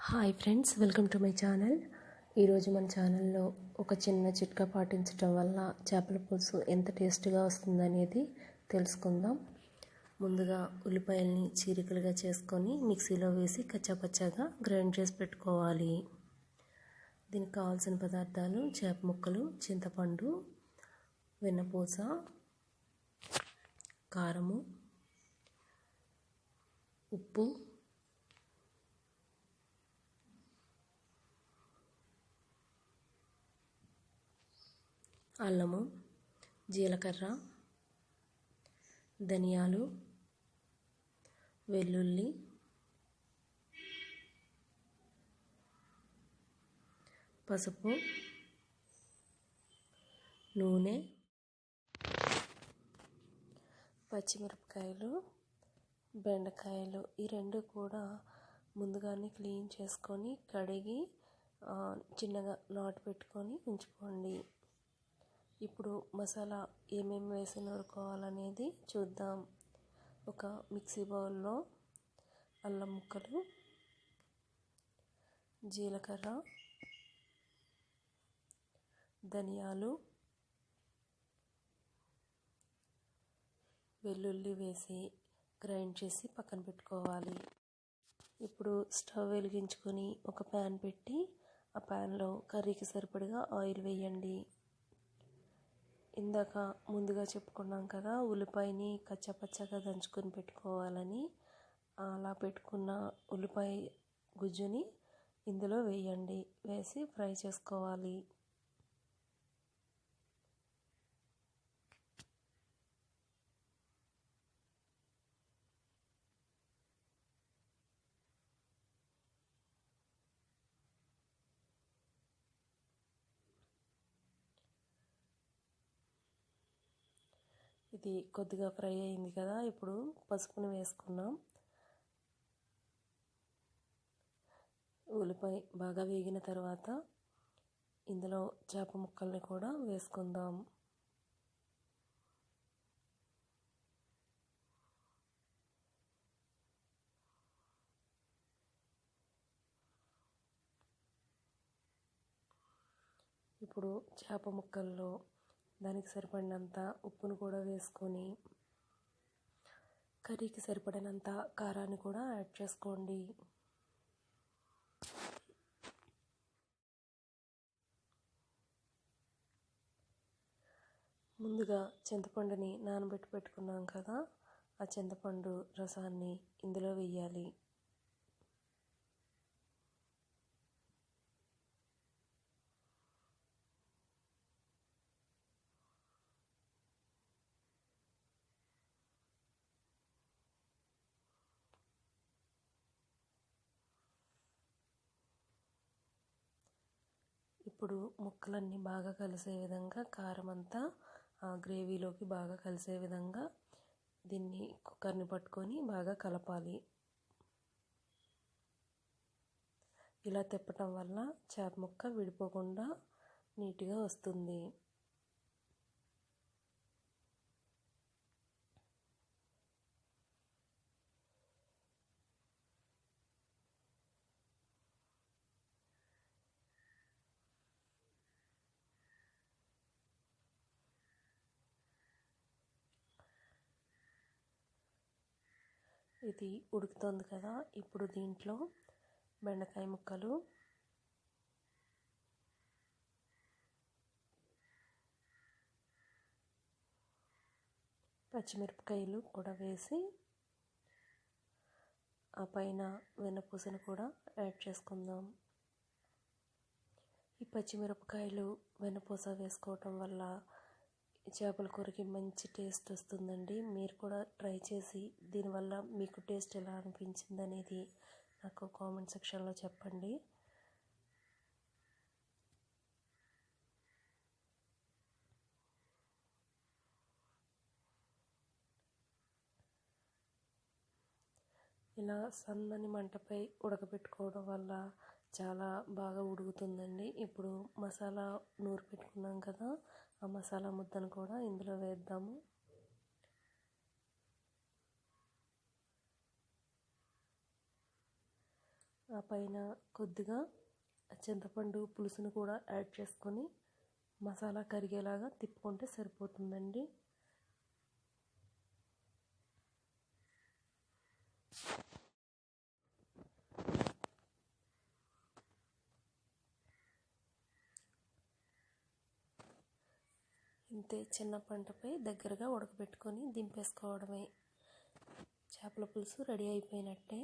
Hi friends, welcome to my channel. ఈరోజు మన ఛానల్లో ఒక చిన్న చిట్కా పాటించడం వల్ల చేపల పులుసు ఎంత టేస్ట్గా వస్తుందనేది తెలుసుకుందాం. ముందుగా ఉల్లిపాయల్ని చీరికలుగా చేసుకొని మిక్సీలో వేసి కచ్చాపచ్చాగా గ్రైండ్ చేసి పెట్టుకోవాలి. దీనికి కావాల్సిన పదార్థాలు: చేప ముక్కలు, చింతపండు, వెన్నపూస, కారము, ఉప్పు, అల్లము, జీలకర్ర, ధనియాలు, వెల్లుల్లి, పసుపు, నూనె, పచ్చిమిరపకాయలు, బెండకాయలు. ఈ రెండు కూడా ముందుగానే క్లీన్ చేసుకొని కడిగి చిన్నగా నాటు పెట్టుకొని ఉంచుకోండి. ఇప్పుడు మసాలా ఏమేమి వేసి నూరుకోవాలనేది చూద్దాం. ఒక మిక్సీ బౌల్లో అల్లం ముక్కలు, జీలకర్ర, ధనియాలు, వెల్లుల్లి వేసి గ్రైండ్ చేసి పక్కన పెట్టుకోవాలి. ఇప్పుడు స్టవ్ వెలిగించుకొని ఒక ప్యాన్ పెట్టి ఆ ప్యాన్లో కర్రీకి సరిపడగా ఆయిల్ వేయండి. ఇందాక ముందుగా చెప్పుకున్నాం కదా, ఉల్లిపాయని కచ్చాపచ్చాగా దంచుకొని పెట్టుకోవాలని. అలా పెట్టుకున్న ఉల్లిపాయ గుజ్జుని ఇందులో వేయండి. వేసి ఫ్రై చేసుకోవాలి. ఇది కొద్దిగా ఫ్రై అయింది కదా, ఇప్పుడు పసుపుని వేసుకున్నాం. ఉల్లిపాయ బాగా వేగిన తర్వాత ఇందులో చేప ముక్కల్ని కూడా వేసుకుందాం. ఇప్పుడు చేప ముక్కల్లో దానికి సరిపడినంత ఉప్పును కూడా వేసుకొని కర్రీకి సరిపడినంత కారాన్ని కూడా యాడ్ చేసుకోండి. ముందుగా చింతపండుని నానబెట్టి పెట్టుకున్నాం కదా, ఆ చింతపండు రసాన్ని ఇందులో వేయాలి. ఇప్పుడు ముక్కలన్నీ బాగా కలిసే విధంగా, కారం అంతా గ్రేవీలోకి బాగా కలిసే విధంగా దీన్ని కుక్కర్ని పట్టుకొని బాగా కలపాలి. ఇలా తిప్పటం వల్ల చేప ముక్క విడిపోకుండా నీట్గా వస్తుంది. ఇది ఉడుకుతుంది కదా, ఇప్పుడు దీంట్లో బెండకాయ ముక్కలు, పచ్చిమిరపకాయలు కూడా వేసి ఆ పైన వెన్నపూసను కూడా యాడ్ చేసుకుందాం. ఈ పచ్చిమిరపకాయలు, వెన్నపూస వేసుకోవటం వల్ల చేపల కూరకి మంచి టేస్ట్ వస్తుందండి. మీరు కూడా ట్రై చేసి దీనివల్ల మీకు టేస్ట్ ఎలా అనిపించింది అనేది నాకు కామెంట్ సెక్షన్లో చెప్పండి. ఇలా సన్నని మంటపై ఉడకబెట్టుకోవడం వల్ల చాలా బాగా ఉడుకుతుందండి. ఇప్పుడు మసాలా నూరు పెట్టుకున్నాం కదా, ఆ మసాలా ముద్దను కూడా ఇందులో వేద్దాము. ఆ పైన కొద్దిగా చింతపండు పులుసును కూడా యాడ్ చేసుకొని మసాలా కరిగేలాగా తిప్పుకుంటే సరిపోతుందండి. ఇంతే, చిన్న పంటపై దగ్గరగా ఉడకబెట్టుకొని దింపేసుకోవడమే. చేపల పులుసు రెడీ అయిపోయినట్టే.